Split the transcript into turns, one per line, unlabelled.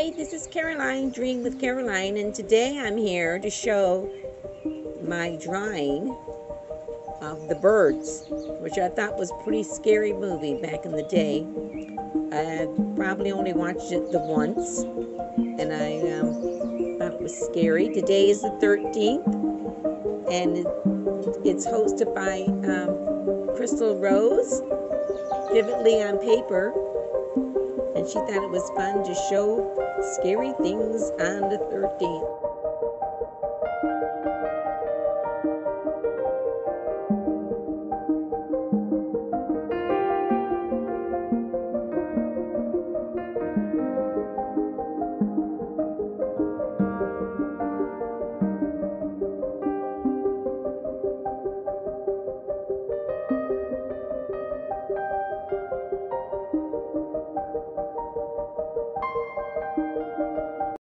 Hi, this is Caroline, Dream with Caroline, and today I'm here to show my drawing of the birds, which I thought was a pretty scary movie back in the day. I probably only watched it the once, and I thought it was scary. Today is the 13th, and it's hosted by Crystal Rose, vividly on paper. And she thought it was fun to show scary things on the 13th.